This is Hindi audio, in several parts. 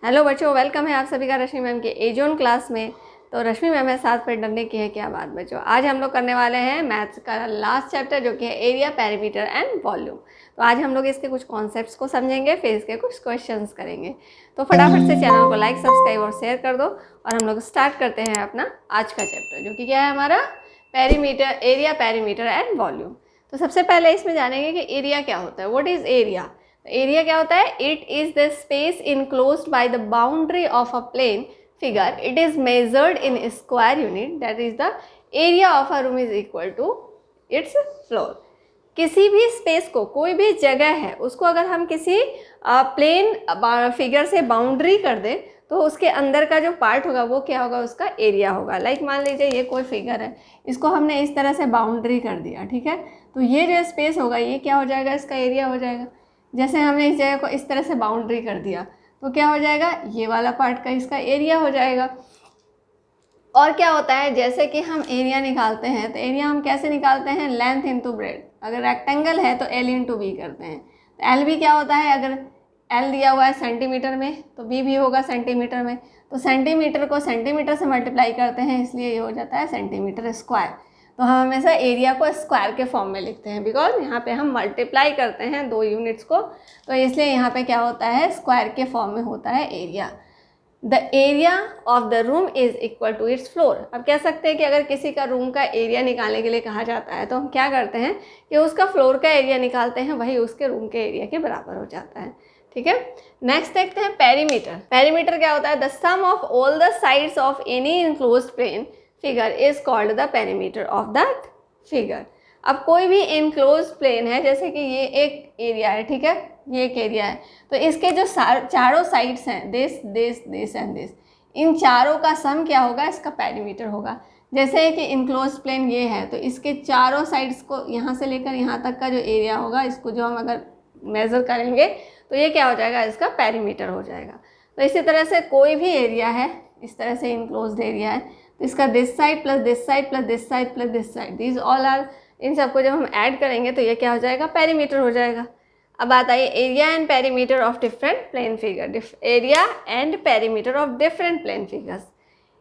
हेलो बच्चों, वेलकम है आप सभी का रश्मि मैम के एजोन क्लास में। तो रश्मि मैम है साथ पे डरने की है क्या बात बच्चों। आज हम लोग करने वाले हैं मैथ्स का लास्ट चैप्टर जो कि है एरिया, पेरीमीटर एंड वॉल्यूम। तो आज हम लोग इसके कुछ कॉन्सेप्ट्स को समझेंगे, फिर इसके कुछ क्वेश्चंस करेंगे। तो फटाफट से चैनल को लाइक, सब्सक्राइब और शेयर कर दो और हम लोग स्टार्ट करते हैं अपना आज का चैप्टर जो कि क्या है हमारा perimeter, area, perimeter and volume. तो सबसे पहले इसमें जानेंगे कि एरिया क्या होता है। What is area? एरिया क्या होता है? It is the space enclosed by the boundary of a plane figure. It is measured in square unit. That is the area of a room is equal to its floor. किसी भी स्पेस को, कोई भी जगह है उसको अगर हम किसी प्लेन फिगर से बाउंड्री कर दें तो उसके अंदर का जो पार्ट होगा वो क्या होगा? उसका एरिया होगा। लाइक मान लीजिए ये कोई फिगर है, इसको हमने इस तरह से बाउंड्री कर दिया, ठीक है। तो ये जो स्पेस होगा ये क्या हो जाएगा? इसका एरिया हो जाएगा। जैसे हमने इस जगह को इस तरह से बाउंड्री कर दिया तो क्या हो जाएगा? ये वाला पार्ट का इसका एरिया हो जाएगा। और क्या होता है, जैसे कि हम एरिया निकालते हैं तो एरिया हम कैसे निकालते हैं? Length into breadth. अगर रेक्टेंगल है तो एल इंटू बी करते हैं। तो एल भी क्या होता है? अगर एल दिया हुआ है सेंटीमीटर में तो बी भी होगा सेंटीमीटर में। तो सेंटीमीटर को सेंटीमीटर से मल्टीप्लाई करते हैं, इसलिए ये हो जाता है सेंटीमीटर स्क्वायर। तो हम हमेशा एरिया को स्क्वायर के फॉर्म में लिखते हैं बिकॉज यहाँ पे हम मल्टीप्लाई करते हैं दो यूनिट्स को, तो इसलिए यहाँ पे क्या होता है? स्क्वायर के फॉर्म में होता है area. The area of the room is equal to its floor. अब कह सकते हैं कि अगर किसी का रूम का एरिया निकालने के लिए कहा जाता है तो हम क्या करते हैं कि उसका फ्लोर का एरिया निकालते हैं, वही उसके रूम के एरिया के बराबर हो जाता है, ठीक है। नेक्स्ट देखते हैं पेरीमीटर। पेरीमीटर क्या होता है? The sum of all the sides of any enclosed plane figure is called the perimeter of that figure. अब कोई भी इनक्लोज प्लेन है, जैसे कि ये एक एरिया है, ठीक है, ये एक एरिया है, तो इसके जो चारों साइड्स हैं, दिस एंड दिस, इन चारों का सम क्या होगा? इसका पेरीमीटर होगा। जैसे कि इनक्लोज प्लेन ये है तो इसके चारों साइड्स को यहाँ से लेकर यहाँ तक का जो एरिया होगा, इसको जो हम अगर मेज़र करेंगे तो ये क्या हो जाएगा? इसका पेरीमीटर हो जाएगा। तो इसी तरह से कोई भी एरिया है, इस तरह से इनक्लोज्ड एरिया है, तो इसका this side plus this side plus this side plus this side, these all are, इन सबको जब हम ऐड करेंगे तो ये क्या हो जाएगा? पेरीमीटर हो जाएगा। अब बात आई area and perimeter of different plane figure. Area and perimeter of different plane figures,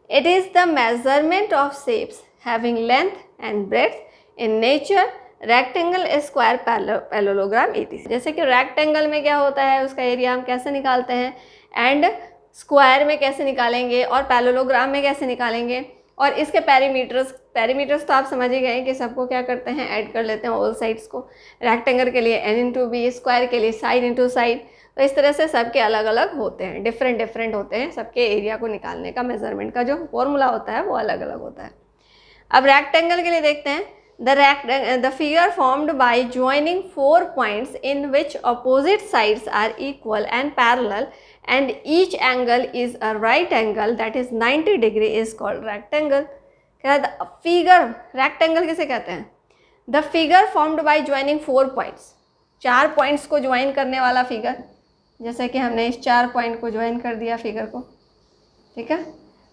it is the measurement of shapes having length and breadth in nature, rectangle, square, parallelogram etc. जैसे कि रेक्टेंगल में क्या होता है, उसका एरिया हम कैसे निकालते हैं, एंड स्क्वायर में कैसे निकालेंगे, और पैरेललोग्राम में कैसे निकालेंगे, और इसके पेरीमीटर्स तो आप समझ ही गए कि सबको क्या करते हैं? ऐड कर लेते हैं ऑल साइड्स को। रेक्टेंगल के लिए n इंटू बी, स्क्वायर के लिए साइड इंटू साइड। तो इस तरह से सबके अलग अलग होते हैं, डिफरेंट होते हैं। सबके एरिया को निकालने का मेजरमेंट का जो फॉर्मूला होता है वो अलग अलग होता है। अब रेक्टेंगल के लिए देखते हैं। The figure formed by joining 4 points in which opposite sides are equal and parallel and each angle is a right angle, that is 90 degree, is called rectangle. क्या फिगर रेक्टेंगल किसे कहते हैं? The figure formed by joining 4 points, 4 points को ज्वाइन करने वाला फिगर। जैसे कि हमने इस 4 पॉइंट को ज्वाइन कर दिया फिगर को, ठीक है।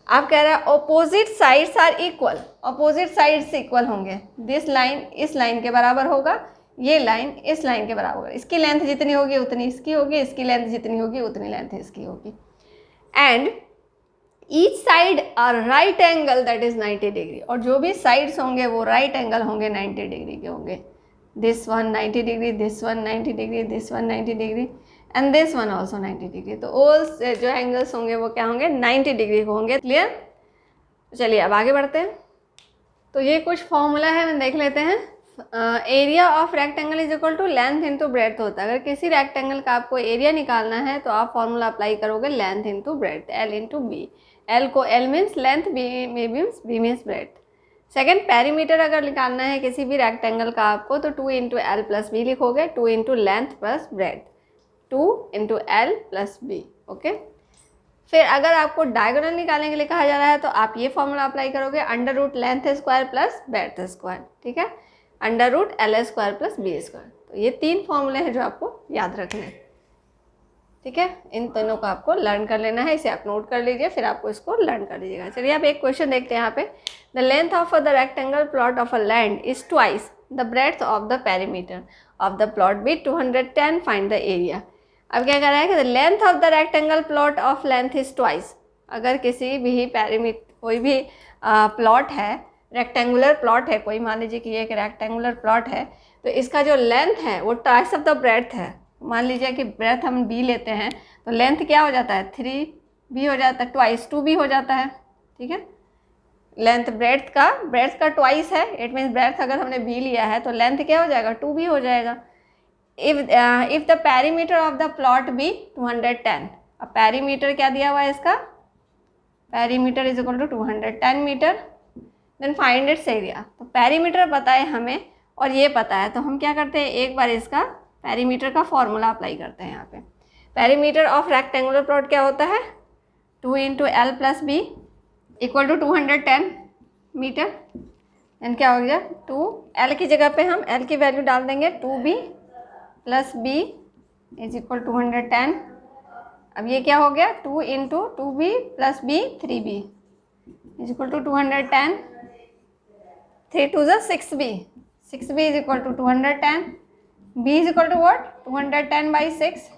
आप कह रहे हैं opposite sides are equal, opposite sides equal होंगे। दिस लाइन इस लाइन के बराबर होगा, ये लाइन इस लाइन के बराबर होगा। इसकी लेंथ जितनी होगी उतनी इसकी होगी, इसकी लेंथ जितनी होगी उतनी लेंथ इसकी होगी। And each side are right angle, that is 90 degree. और जो भी साइड्स होंगे वो राइट एंगल होंगे, 90 डिग्री के होंगे। This one 90 degree, this one 90 degree, this one 90 degree and this one also 90 degree. तो ऑल जो एंगल्स होंगे वो क्या होंगे? 90 डिग्री को होंगे। क्लियर? चलिए अब आगे बढ़ते हैं। तो ये कुछ फॉर्मूला है, हम देख लेते हैं। Area of rectangle is equal to length into breadth होता है। अगर किसी रेक्टेंगल का आपको एरिया निकालना है तो आप फॉर्मूला अप्लाई करोगे length into breadth, L into B. L को L means length, B means breadth. Second, perimeter अगर निकालना है किसी भी रेक्टेंगल का आपको तो 2 इंटू एल प्लस बी लिखोगे, 2 into length plus breadth, 2 into l plus b, okay. फिर अगर आपको डायगोनल निकालने के लिए कहा जा रहा है तो आप ये फॉर्मूला अप्लाई करोगे, under root length square plus breadth square, ठीक है, under root l square plus b square. तो ये 3 फॉर्मूले हैं जो आपको याद रखने हैं, ठीक है। इन तीनों को आपको लर्न कर लेना है, इसे आप नोट कर लीजिए, फिर आपको इसको लर्न कर लीजिएगा। चलिए आप एक क्वेश्चन देखते हैं यहाँ पे। The length of the rectangle plot of a land is twice the breadth of the perimeter of the plot be 210, find the area. अब क्या कर रहा है कि length of the rectangle plot of length is twice. अगर किसी भी कोई भी प्लॉट है, रेक्टेंगुलर प्लॉट है कोई, मान लीजिए कि ये एक रेक्टेंगुलर प्लॉट है, तो इसका जो लेंथ है वो ट्वाइस ऑफ द ब्रेड्थ है। मान लीजिए कि ब्रेड्थ हम बी लेते हैं तो लेंथ क्या हो जाता है, 3b हो जाता है, ट्वाइस 2b हो जाता है। ठीक है, लेंथ ब्रेड्थ का ट्वाइस है, इट मीन्स ब्रेड्थ अगर हमने b लिया है तो लेंथ क्या हो जाएगा, 2b हो जाएगा। If the perimeter of the plot be 210, अब पेरीमीटर क्या दिया हुआ है इसका, perimeter is equal to 210 metre, then find its area. तो पेरीमीटर पता है हमें और ये पता है, तो हम क्या करते हैं, एक बार इसका पेरीमीटर का फॉर्मूला अप्लाई करते हैं यहाँ पे। पेरीमीटर ऑफ रेक्टेंगुलर प्लॉट क्या होता है, 2 into l plus b equal to 210 metre. Then क्या हो गया, 2 एल की जगह पे हम एल की वैल्यू डाल देंगे, 2b plus B is equal 210। अब ये क्या हो गया, 2 into 2b plus b 3b is equal to 210, 3 2 6b, 6b is equal to 210, b is equal to what, 210 by 6,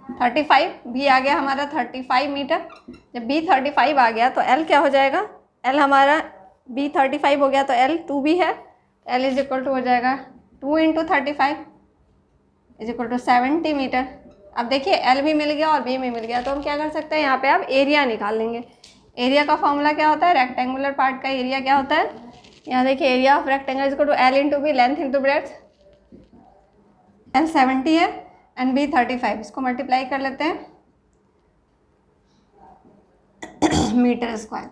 35, b आ गया हमारा 35 मीटर। जब b 35 आ गया तो l क्या हो जाएगा, l हमारा b 35 हो गया तो l 2b है, l इज इक्वल टू हो जाएगा 2 into 35 is equal to 70 metre. अब देखिए l भी मिल गया और b भी मिल गया, तो हम क्या कर सकते हैं, यहाँ पे अब एरिया निकाल लेंगे। एरिया का फॉर्मूला क्या होता है, रेक्टेंगुलर पार्ट का एरिया क्या होता है, यहाँ देखिए area of rectangle is equal to l into b, length into breadth, l 70 है एंड b 35, इसको मल्टीप्लाई कर लेते हैं मीटर स्क्वायर,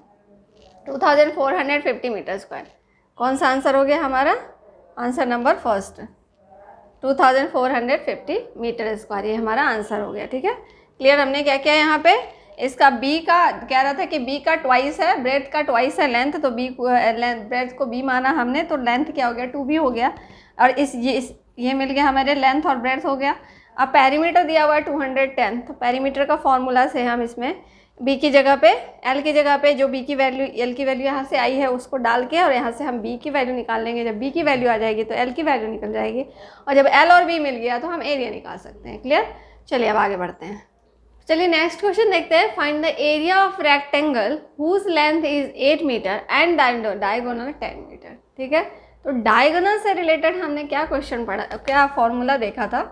2450 मीटर स्क्वायर। कौन सा आंसर हो गया हमारा, answer number first, 2450 metre square, ये हमारा आंसर हो गया। ठीक है, क्लियर। हमने क्या किया यहाँ पे, इसका b का कह रहा था कि b का ट्वाइस है, ब्रेड्थ का ट्वाइस है लेंथ, तो b ब्रेड्थ को b माना हमने, तो लेंथ क्या हो गया, 2b हो गया, और ये मिल गया हमारे लेंथ और ब्रेड्थ हो गया। अब पेरीमीटर दिया हुआ है 210, तो पेरीमीटर का फॉर्मूला से हम इसमें b की जगह पे l की जगह पे जो b की वैल्यू l की वैल्यू यहाँ से आई है उसको डाल के, और यहाँ से हम b की वैल्यू निकाल लेंगे। जब b की वैल्यू आ जाएगी तो l की वैल्यू निकल जाएगी, और जब l और b मिल गया तो हम एरिया निकाल सकते हैं। क्लियर, चलिए अब आगे बढ़ते हैं। चलिए नेक्स्ट क्वेश्चन देखते हैं। Find the area of rectangle whose length is 8 metre and diagonal 10 metre. ठीक है, तो डायगोनल से रिलेटेड हमने क्या क्वेश्चन पढ़ा, क्या फॉर्मूला देखा था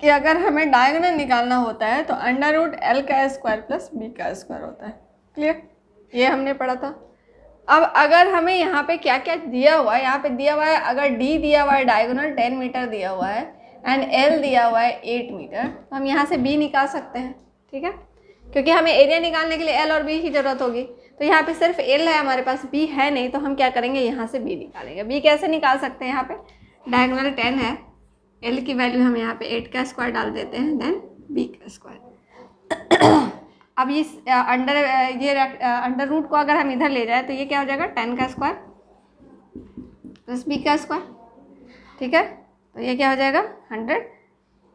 कि अगर हमें डायगोनल निकालना होता है तो अंडर रूट एल का स्क्वायर प्लस बी का स्क्वायर होता है। क्लियर, ये हमने पढ़ा था। अब अगर हमें यहाँ पे क्या क्या दिया हुआ है, यहाँ पे दिया हुआ है, अगर डी दिया हुआ है डायगोनल 10 मीटर दिया हुआ है एंड एल दिया हुआ है 8 मीटर, तो हम यहाँ से बी निकाल सकते हैं। ठीक है, क्योंकि हमें एरिया निकालने के लिए एल और बी की ज़रूरत होगी, तो यहाँ पे सिर्फ एल है हमारे पास, बी है नहीं, तो हम क्या करेंगे, यहाँ से बी निकालेंगे। बी कैसे निकाल सकते हैं, यहाँ पे डायगोनल 10 है, एल की वैल्यू हम यहाँ पे 8 का स्क्वायर डाल देते हैं, देन बी का स्क्वायर। अब इस अंडर रूट को अगर हम इधर ले जाए तो ये क्या हो जाएगा, 10 का स्क्वायर प्लस बी का स्क्वायर। ठीक है, तो ये क्या हो जाएगा 100,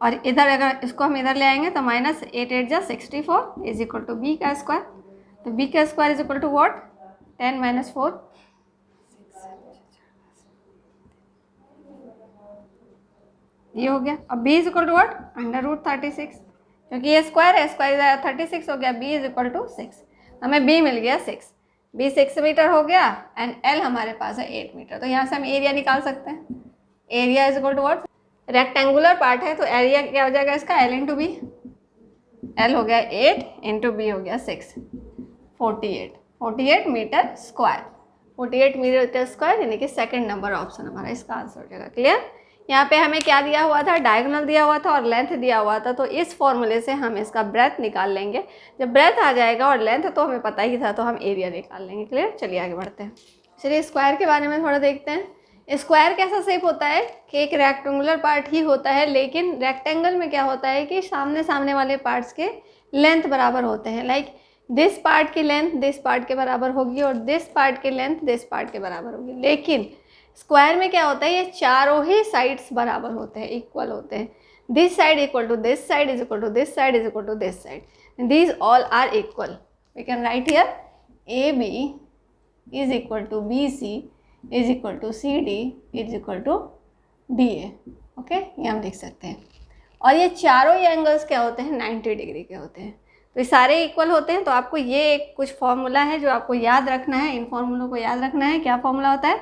और इधर अगर इसको हम इधर ले आएंगे तो माइनस 8 8 जा 64 इज इक्वल टू बी का स्क्वायर। तो बी का square is equal to what, 10 minus 4, ये हो गया। अब b is equal to what, under root 36, क्योंकि ये स्क्वायर है, स्क्वायर 36 हो गया, b इज इक्वल टू 6, हमें b मिल गया 6, b 6 मीटर हो गया एंड l हमारे पास है 8 मीटर। तो यहाँ से हम एरिया निकाल सकते हैं। Area is equal to what, rectangular part है तो एरिया क्या हो जाएगा इसका, l इंटू बी, l हो गया 8 इंटू बी हो गया 6, 48 मीटर स्क्वायर, 48 मीटर स्क्वायर, यानी कि सेकंड नंबर ऑप्शन हमारा इसका आंसर हो जाएगा। क्लियर, यहाँ पे हमें क्या दिया हुआ था, डायगोनल दिया हुआ था और लेंथ दिया हुआ था, तो इस फॉर्मूले से हम इसका ब्रेथ निकाल लेंगे। जब ब्रेथ आ जाएगा और लेंथ तो हमें पता ही था, तो हम एरिया निकाल लेंगे। क्लियर, चलिए आगे बढ़ते हैं। चलिए स्क्वायर के बारे में थोड़ा देखते हैं। स्क्वायर कैसा शेप होता है कि एक रेक्टेंगुलर पार्ट ही होता है, लेकिन रेक्टेंगल में क्या होता है कि सामने वाले पार्ट्स के लेंथ बराबर होते हैं। लाइक दिस पार्ट की लेंथ दिस पार्ट के बराबर होगी और दिस पार्ट की लेंथ दिस पार्ट के बराबर होगी। लेकिन स्क्वायर में क्या होता है, ये चारों ही साइड्स बराबर होते हैं, इक्वल होते हैं। This side equal to this side is equal to this side is equal to this side, these all are equal. We can write here A B is equal to B C is equal to C D is equal to D A. Okay, ये हम लिख सकते हैं। और ये चारों ही एंगल्स क्या होते हैं, 90 डिग्री के होते हैं। तो ये सारे इक्वल होते हैं। तो आपको ये एक कुछ फॉर्मूला है जो आपको याद रखना है, इन फॉर्मूलों को याद रखना है। क्या फॉर्मूला होता है,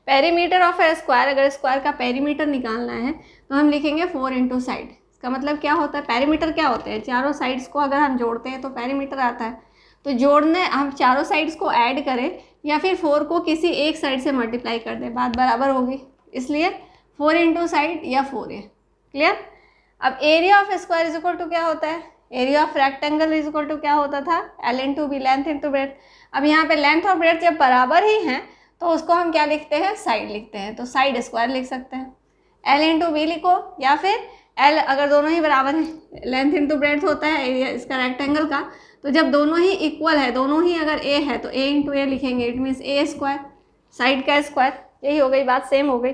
पेरीमीटर ऑफ ए स्क्वायर, अगर स्क्वायर का पेरीमीटर निकालना है तो हम लिखेंगे 4 इंटू साइड। इसका मतलब क्या होता है, पेरीमीटर क्या होते हैं, चारों साइड्स को अगर हम जोड़ते हैं तो पेरीमीटर आता है। तो जोड़ने हम चारों साइड्स को ऐड करें या फिर 4 को किसी एक साइड से मल्टीप्लाई कर दें, बात बराबर होगी, इसलिए 4 इंटू साइड या 4 है। क्लियर। अब area of square is equal to क्या होता है, area of rectangle is equal to क्या होता था, l into b, length into breadth. अब यहाँ पे लेंथ और ब्रेड्थ जब बराबर ही हैं तो उसको हम क्या लिखते हैं, साइड लिखते हैं। तो साइड स्क्वायर लिख सकते हैं, एल इंटू बी लिखो, या फिर एल अगर दोनों ही बराबर हैं, लेंथ इंटू ब्रेड्थ होता है एरिया इसका रेक्टेंगल का, तो जब दोनों ही इक्वल है, दोनों ही अगर ए है तो ए इंटू ए लिखेंगे, it means A square, side का स्क्वायर। यही हो गई बात, सेम हो गई।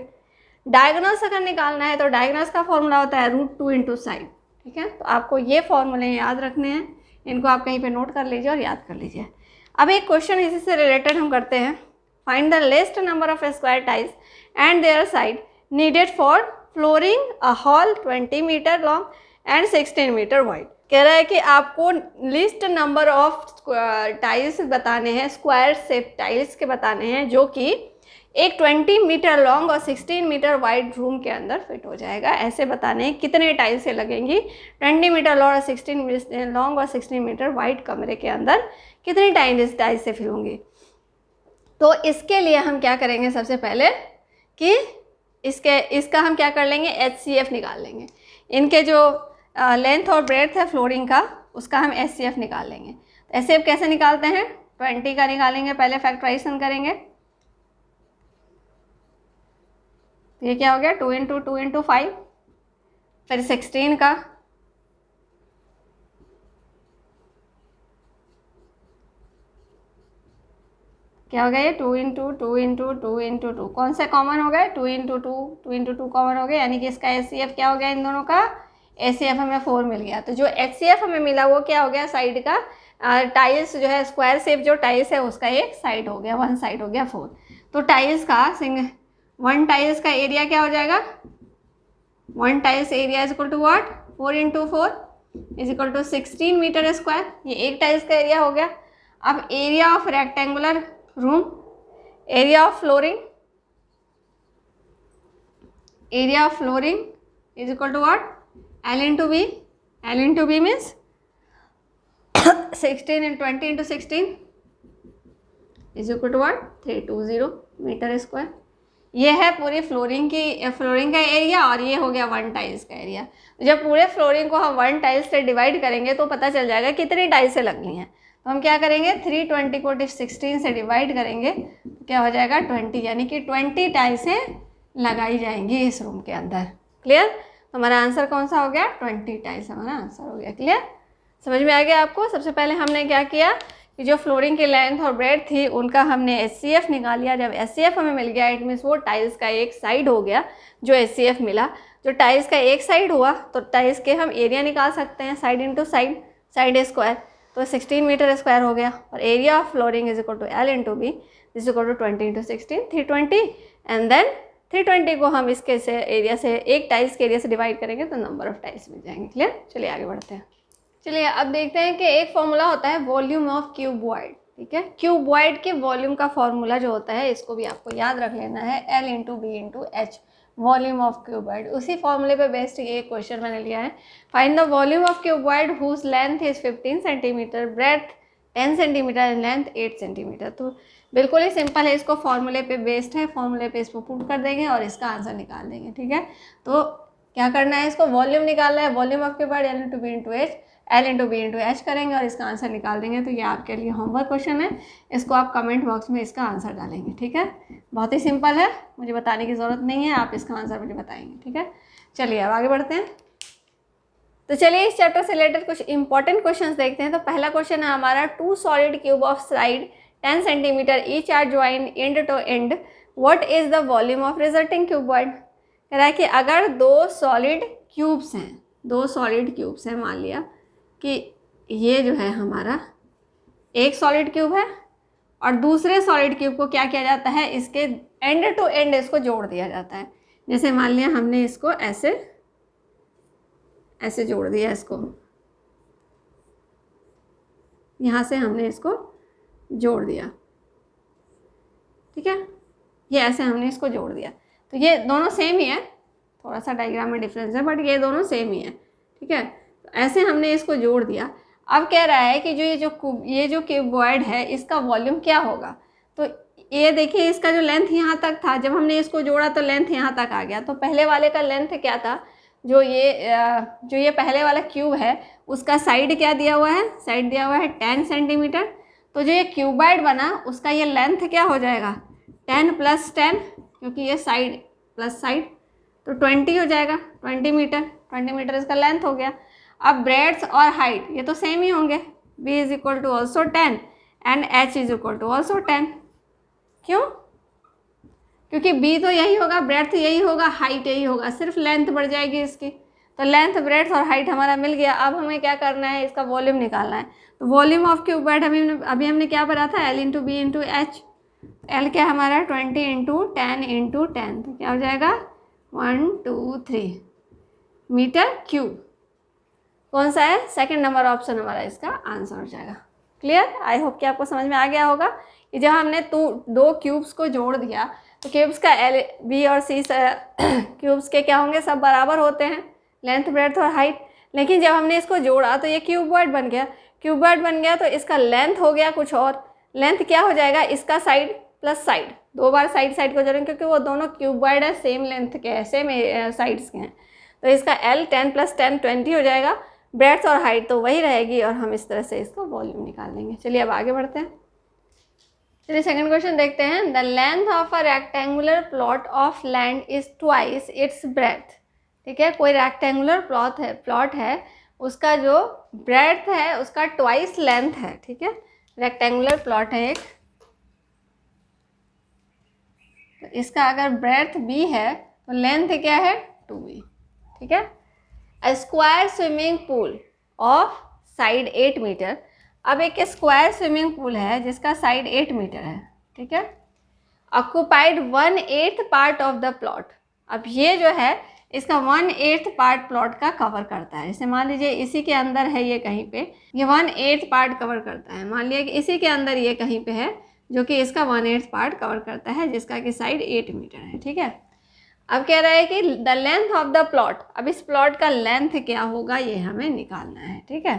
डायगोनल्स अगर निकालना है तो डायगोनल्स का फॉर्मूला होता है √2 इंटू साइड। ठीक है, तो आपको ये फॉर्मूले याद रखने हैं, इनको आप कहीं पे नोट कर लीजिए और याद कर लीजिए। अब एक क्वेश्चन इसी से रिलेटेड हम करते हैं, find the least number of square tiles and their side needed for flooring a hall 20 metre long and 16 metre wide. कह रहा है कि आपको लिस्ट नंबर ऑफ टाइल्स बताने हैं, स्क्वायर शेप टाइल्स के बताने हैं, जो कि एक 20 मीटर लॉन्ग और 16 मीटर वाइड रूम के अंदर फिट हो जाएगा। ऐसे बताने हैं कितने टाइल्स से लगेंगी 20 मीटर लॉन्ग और 16 मीटर वाइड कमरे के अंदर कितनी टाइल्स से फिल होंगी। तो इसके लिए हम क्या करेंगे, सबसे पहले कि इसका हम क्या कर लेंगे, HCF निकाल लेंगे। इनके जो लेंथ और ब्रेड्थ है फ्लोरिंग का, उसका हम HCF निकाल लेंगे। तो HCF कैसे निकालते हैं, 20 का निकालेंगे, पहले फैक्टराइजेशन करेंगे। तो ये क्या हो गया, 2 इंटू 2 इंटू 5, फिर 16 का, क्या हो गया ये 2 इंटू 2 इंटू 2 इंटू 2, कौन सा कॉमन हो गया, 2 इंटू 2 इंटू 2 कॉमन हो गया, यानी कि इसका HCF क्या हो गया, इन दोनों का HCF हमें 4 मिल गया। तो जो HCF हमें मिला वो क्या हो गया, साइड का टाइल्स जो है, स्क्वायर शेप जो टाइल्स है उसका एक साइड हो गया, वन साइड हो गया 4। तो टाइल्स का वन टाइल्स का एरिया क्या हो जाएगा, one tiles area is equal to what, 4 into 4 is equal to 16 metre square. ये एक टाइल्स का एरिया हो गया। अब area of rectangular room, area of flooring is equal to what, L into b, L into b means 16 and 20 into 16 is equal to what, 320 metre square. ये है पूरी फ्लोरिंग का एरिया, और ये हो गया वन टाइल्स का एरिया। जब पूरे फ्लोरिंग को हम वन टाइल्स से डिवाइड करेंगे तो पता चल जाएगा कितनी टाइल्स से लगनी है। तो हम क्या करेंगे, 320 को 16 से डिवाइड करेंगे तो क्या हो जाएगा 20, यानी कि 20 टाइल्सें लगाई जाएंगी इस रूम के अंदर। क्लियर। तो हमारा आंसर कौन सा हो गया, 20 टाइल्स हमारा आंसर हो गया। क्लियर, समझ में आ गया आपको। सबसे पहले हमने क्या किया कि जो फ्लोरिंग की लेंथ और ब्रेड्थ थी उनका हमने HCF निकाल लिया। जब HCF हमें मिल गया, इट मीन्स वो टाइल्स का एक साइड हो गया जो HCF मिला। जो टाइल्स का एक साइड हुआ तो टाइल्स के हम एरिया निकाल सकते हैं, side into side, side square, तो 16 मीटर स्क्वायर हो गया। और area of flooring is equal to L into b is equal to 20 into 16, 320। And then 320 को हम इसके से एरिया से, एक टाइल्स के एरिया से डिवाइड करेंगे तो नंबर ऑफ टाइल्स मिल जाएंगे। क्लियर, चलिए आगे बढ़ते हैं। चलिए अब देखते हैं कि एक फॉर्मूला होता है वॉल्यूम ऑफ क्यूबॉइड। ठीक है, क्यूबॉइड के वॉल्यूम का फॉर्मूला जो होता है, इसको भी आपको याद रख लेना है, L into B into h, volume of cuboid. उसी फॉर्मूले पे बेस्ड ये क्वेश्चन मैंने लिया है। Find the volume of cuboid whose length is 15 centimetre, breadth 10 centimetre and length 8 centimetre. तो बिल्कुल ही सिंपल है, इसको फॉर्मूले पे बेस्ड है, फॉर्मूले पे इसको पुट कर देंगे और इसका आंसर निकाल देंगे। ठीक है, तो क्या करना है, इसको वॉल्यूम निकालना है, volume of cuboid L into B into h, L into B into h करेंगे और इसका आंसर निकाल देंगे। तो ये आपके लिए होमवर्क क्वेश्चन है, इसको आप कमेंट बॉक्स में इसका आंसर डालेंगे। ठीक है, बहुत ही सिंपल है, मुझे बताने की ज़रूरत नहीं है, आप इसका आंसर मुझे बताएंगे। ठीक है, चलिए अब आगे बढ़ते हैं। तो चलिए इस चैप्टर से रिलेटेड कुछ इंपॉर्टेंट क्वेश्चंस देखते हैं। तो पहला क्वेश्चन है हमारा, 2 solid cube of side 10 centimetre each are join end to end, what is the volume of resulting cuboid. कह रहा है कि अगर 2 सॉलिड क्यूब्स हैं, 2 सॉलिड क्यूब्स हैं, मान लिया कि ये जो है हमारा एक सॉलिड क्यूब है और दूसरे सॉलिड क्यूब को क्या किया जाता है, इसके एंड टू एंड इसको जोड़ दिया जाता है। जैसे मान लिया हमने इसको ऐसे ऐसे जोड़ दिया इसको, यहाँ से हमने इसको जोड़ दिया, ठीक है, ये ऐसे हमने इसको जोड़ दिया। तो ये दोनों सेम ही है, थोड़ा सा डायग्राम में डिफरेंस है बट ये दोनों सेम ही है, ठीक है। तो ऐसे हमने इसको जोड़ दिया। अब कह रहा है कि ये जो क्यूबॉइड है इसका वॉल्यूम क्या होगा। तो ये देखिए इसका जो लेंथ यहाँ तक था, जब हमने इसको जोड़ा तो लेंथ यहाँ तक आ गया। तो पहले वाले का लेंथ क्या था, जो ये पहले वाला क्यूब है उसका साइड क्या दिया हुआ है, साइड दिया हुआ है 10 सेंटीमीटर। तो जो ये क्यूबॉइड बना उसका ये लेंथ क्या हो जाएगा 10 + 10, क्योंकि ये साइड प्लस साइड तो 20 हो जाएगा, 20 मीटर, 20 मीटर इसका लेंथ हो गया। अब ब्रेड्थ और हाइट ये तो सेम ही होंगे, b = also 10 and h = also 10। क्यों? क्योंकि b तो यही होगा, ब्रेड्थ यही होगा, हाइट यही होगा, सिर्फ लेंथ बढ़ जाएगी इसकी। तो लेंथ, ब्रेड्थ और हाइट हमारा मिल गया। अब हमें क्या करना है, इसका वॉल्यूम निकालना है। तो वॉल्यूम ऑफ क्यूबॉइड अभी हमने क्या पढ़ा था, L × B × H। L क्या हमारा 20 × 10 × 10, तो क्या हो जाएगा 1 2 3 मीटर क्यूब। कौन सा है, सेकंड नंबर ऑप्शन हमारा इसका आंसर हो जाएगा। क्लियर? आई होप कि आपको समझ में आ गया होगा कि जब हमने दो क्यूब्स को जोड़ दिया तो क्यूब्स का L, B और C क्यूब्स के क्या होंगे, सब बराबर होते हैं, लेंथ, ब्रेड्थ और हाइट। लेकिन जब हमने इसको जोड़ा तो ये क्यूबॉइड बन गया। क्यूबॉइड बन गया तो इसका लेंथ हो गया कुछ और। लेंथ क्या हो जाएगा, इसका साइड प्लस साइड, 2 बार साइड साइड को जोड़ेंगे क्योंकि वो दोनों क्यूबॉइड है, सेम लेंथ के हैं, सेम साइड्स के हैं। तो इसका L 10 + 10 20 हो जाएगा। ब्रेड्थ और हाइट तो वही रहेगी और हम इस तरह से इसको वॉल्यूम निकाल लेंगे। चलिए अब आगे बढ़ते हैं। चलिए सेकंड क्वेश्चन देखते हैं। The length of a rectangular plot of land is twice its breadth. ठीक है, कोई रेक्टेंगुलर प्लॉट है उसका जो ब्रेड्थ है उसका ट्वाइस लेंथ है। ठीक है, रेक्टेंगुलर प्लॉट है एक, तो इसका अगर ब्रेड्थ b है तो लेंथ क्या है 2b। ठीक है, a square swimming pool of side 8 metre. अब एक स्क्वायर स्विमिंग पूल है जिसका साइड 8 मीटर है। ठीक है, occupied 1/8 part of the plot. अब ये जो है इसका 1/8 पार्ट प्लॉट का कवर करता है। जैसे मान लीजिए इसी के अंदर है ये कहीं पे, ये 1/8 पार्ट कवर करता है। मान लिया कि इसी के अंदर ये कहीं पे है जो कि इसका 1/8 पार्ट कवर करता है, जिसका कि साइड 8 मीटर है। ठीक है, अब कह रहा है कि the length of the plot. अब इस प्लॉट का लेंथ क्या होगा ये हमें निकालना है। ठीक है,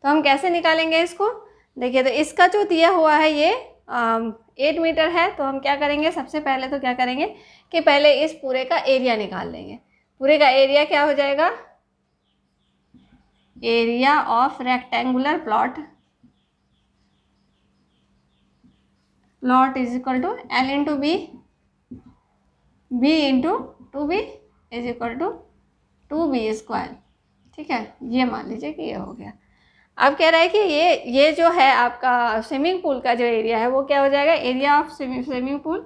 तो हम कैसे निकालेंगे इसको, देखिए तो इसका जो दिया हुआ है ये 8 मीटर है। तो हम क्या करेंगे, सबसे पहले तो क्या करेंगे कि पहले इस पूरे का एरिया निकाल लेंगे। पूरे का एरिया क्या हो जाएगा, area of rectangular plot is equal to L × B, B × 2B is equal to 2B²। ठीक है, ये मान लीजिए कि ये हो गया। अब कह रहा है कि ये जो है आपका स्विमिंग पूल का जो एरिया है वो क्या हो जाएगा, area of swimming pool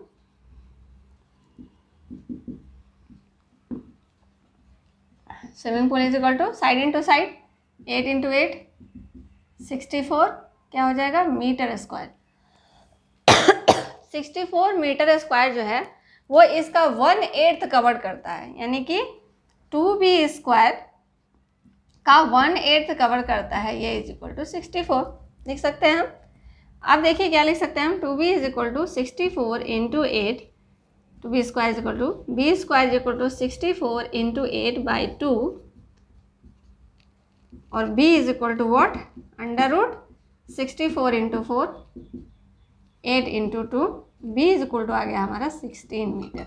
is equal to side into side 8 × 8 64 क्या हो जाएगा मीटर स्क्वायर। 64 मीटर स्क्वायर जो है वो इसका 1/8 कवर करता है, यानी कि 2B² का 1/8 कवर करता है। ये इज इक्वल टू 64 लिख सकते हैं हम। अब देखिए क्या लिख सकते हैं हम, 2B = 64 × 8, 2B² is equal to B² is equal to 64 × 8/2 और B is equal to what, √64 × 4 8 × 2। B is equal to आ गया हमारा 16 मीटर।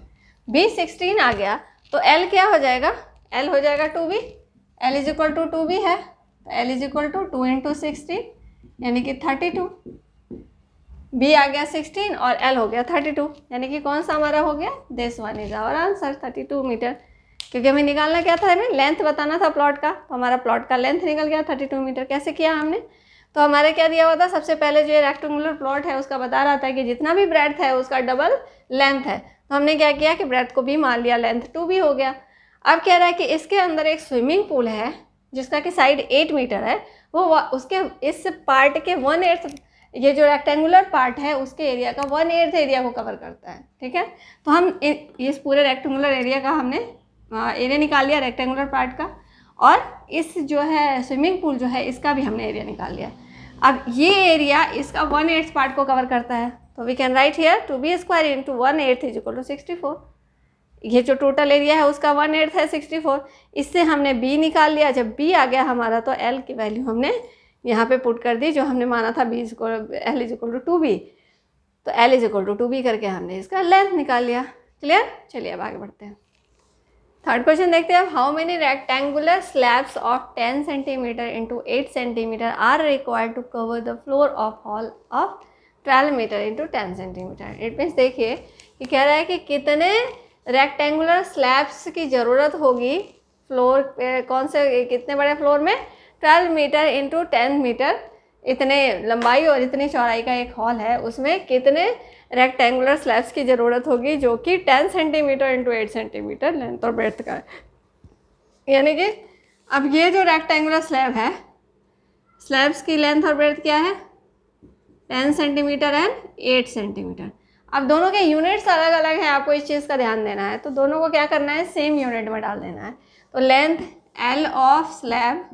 B 16 आ गया तो L क्या हो जाएगा, L हो जाएगा 2B। L is equal to 2B है तो L इज इक्वल टू 2 × 16 यानी कि 32। B आ गया 16 और L हो गया 32, यानी कि कौन सा हमारा हो गया, this one is our answer 32 metre. क्योंकि हमें निकालना क्या था, हमें लेंथ बताना था प्लॉट का, तो हमारा प्लॉट का लेंथ निकल गया 32 मीटर। कैसे किया हमने, तो हमारे क्या दिया हुआ था, सबसे पहले जो ये रेक्टेंगुलर प्लॉट है उसका बता रहा था कि जितना भी ब्रेड्थ है उसका डबल लेंथ है। तो हमने क्या किया कि ब्रेड्थ को भी मान लिया, लेंथ 2B हो गया। अब कह रहा है कि इसके अंदर एक स्विमिंग पूल है जिसका कि साइड 8 मीटर है, वो उसके इस पार्ट के 1/8, ये जो रेक्टेंगुलर पार्ट है उसके एरिया का 1/8 एरिया को कवर करता है। ठीक है, तो हम इस पूरे रेक्टेंगुलर एरिया का हमने एरिया निकाल लिया रेक्टेंगुलर पार्ट का। और इस जो है स्विमिंग पूल जो है इसका भी हमने एरिया निकाल लिया। अब ये एरिया इसका 1/8 पार्ट को कवर करता है, तो we can write here 2b square into 1/8 is equal to 64। ये जो टोटल एरिया है उसका 1/8 है 64। इससे हमने b निकाल लिया। जब b आ गया हमारा तो l की वैल्यू हमने यहाँ पे पुट कर दी, जो हमने माना था b l is equal to 2b, तो l is equal to 2b करके हमने इसका लेंथ निकाल लिया। क्लियर? चलिए अब आगे बढ़ते हैं। थर्ड क्वेश्चन देखते हैं। How many rectangular slabs of 10 centimetre into 8 centimetre are required to cover the floor of hall of 12 metre into 10 centimetre. It means देखिए कि कह रहा है कि कितने रेक्टेंगुलर स्लैब्स की ज़रूरत होगी फ्लोर पे, कौन से कितने बड़े फ्लोर में, 12 मीटर इंटू 10 मीटर, इतने लंबाई और इतनी चौड़ाई का एक हॉल है, उसमें कितने रेक्टेंगुलर स्लैब्स की ज़रूरत होगी जो कि 10 सेंटीमीटर इंटू 8 सेंटीमीटर लेंथ और ब्रेड्थ का है। यानी कि अब ये जो रेक्टेंगुलर स्लैब है, स्लैब्स की लेंथ और ब्रेड्थ क्या है, 10 सेंटीमीटर एंड 8 सेंटीमीटर। अब दोनों के यूनिट्स अलग अलग हैं, आपको इस चीज़ का ध्यान देना है। तो दोनों को क्या करना है, सेम यूनिट में डाल देना है। तो length L of slab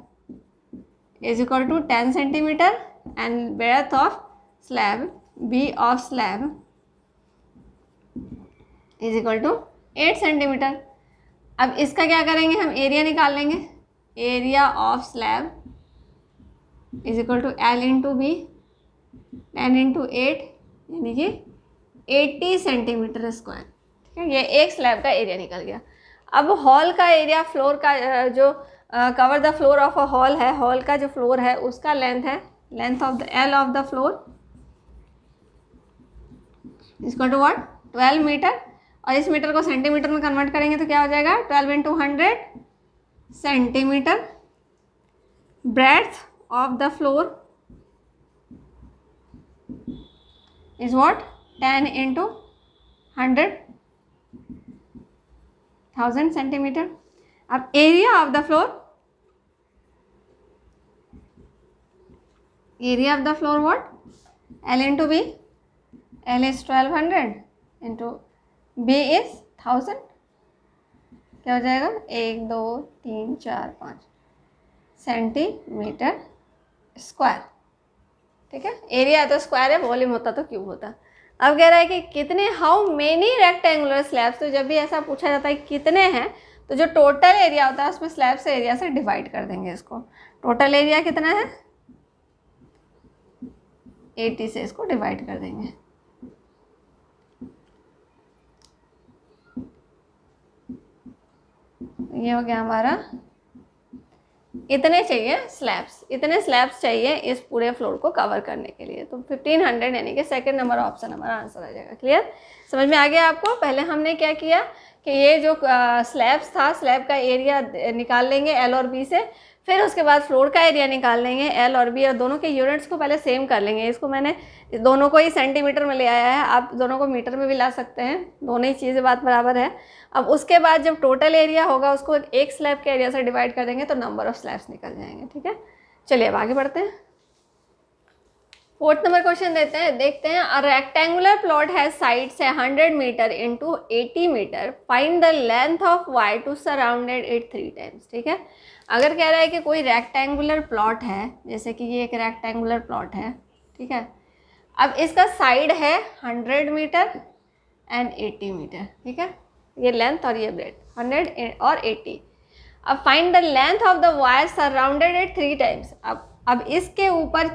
is equal to 10 centimetre and breadth of slab B of slab is equal to 8 centimetre. अब इसका क्या करेंगे, हम एरिया निकाल लेंगे। Area of slab is equal to L into B 10 into 8 यानी कि 80 सेंटीमीटर स्क्वायर। ठीक है, ये एक स्लैब का एरिया निकल गया। अब हॉल का एरिया, फ्लोर का जो cover the floor of a hall है, हॉल का जो फ्लोर है उसका लेंथ है, length of the L of the floor इसको टू व्हाट, 12 मीटर, और इस मीटर को सेंटीमीटर में कन्वर्ट करेंगे तो क्या हो जाएगा, 12 into 100 centimetre. Breadth of the floor is what, 10 into 100,000 centimetre. अब area of the floor, area of the floor what, L into B, L is 1200 into B is 1000, क्या हो जाएगा, 1 2 3 4 5 सेंटीमीटर स्क्वायर। ठीक है, एरिया है तो स्क्वायर है, वॉल्यूम होता तो क्यूब होता। अब कह रहा है कि कितने, हाउ मेनी रेक्टेंगुलर स्लैब्स, तो जब भी ऐसा पूछा जाता है कितने हैं तो जो टोटल एरिया होता है उसमें स्लैब से एरिया से डिवाइड कर देंगे इसको। टोटल एरिया कितना है, 80 से इसको डिवाइड कर देंगे। ये हो गया हमारा, इतने चाहिए स्लैब्स, इतने स्लैब्स चाहिए इस पूरे फ्लोर को कवर करने के लिए। तो 1500 यानी कि सेकंड नंबर ऑप्शन हमारा आंसर आ जाएगा। क्लियर, समझ में आ गया आपको? पहले हमने क्या किया कि ये जो स्लैब्स था, स्लैब का एरिया निकाल लेंगे L और B से, फिर उसके बाद फ्लोर का एरिया निकाल लेंगे L और B, और दोनों के यूनिट्स को पहले सेम कर लेंगे। इसको मैंने दोनों को ही सेंटीमीटर में ले आया है, आप दोनों को मीटर में भी ला सकते हैं, दोनों ही चीज़ें बात बराबर है। अब उसके बाद जब टोटल एरिया होगा उसको एक स्लैब के एरिया से डिवाइड कर देंगे तो नंबर ऑफ स्लैब्स निकल जाएंगे। ठीक है, चलिए अब आगे बढ़ते हैं। फोर्थ नंबर क्वेश्चन देखते हैं। अ रेक्टेंगुलर प्लॉट है साइड से 100 metre into 80 metre, find the length of wire to surrounded it 3 times. ठीक है, अगर कह रहा है कि कोई रेक्टेंगुलर प्लॉट है, जैसे कि ये एक रेक्टेंगुलर प्लॉट है, ठीक है, अब इसका साइड है 100 मीटर एंड 80 मीटर। ठीक है, ये लेंथ और ये ब्रेड्थ 100 और 80। अब find the length of the wire surrounded it 3 times. अब इसके ऊपर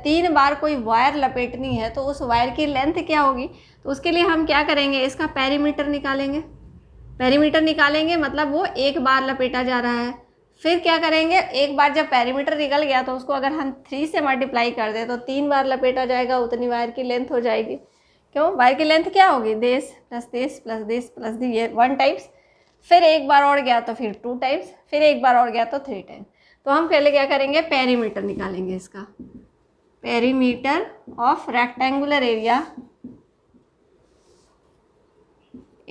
3 बार कोई वायर लपेटनी है तो उस वायर की लेंथ क्या होगी, तो उसके लिए हम क्या करेंगे, इसका पेरीमीटर निकालेंगे। पेरीमीटर निकालेंगे मतलब वो एक बार लपेटा जा रहा है। फिर क्या करेंगे, एक बार जब पेरीमीटर निकल गया तो उसको अगर हम 3 से मल्टीप्लाई कर दें तो 3 बार लपेटा जाएगा, उतनी वायर की लेंथ हो जाएगी। क्यों, वायर की लेंथ क्या होगी, this plus this plus this plus the, ये 1 टाइम्स। फिर एक बार और गया तो फिर 2 टाइम्स, फिर एक बार और गया तो 3 टाइम्स। तो हम पहले क्या करेंगे, पेरीमीटर निकालेंगे इसका। Perimeter of rectangular area,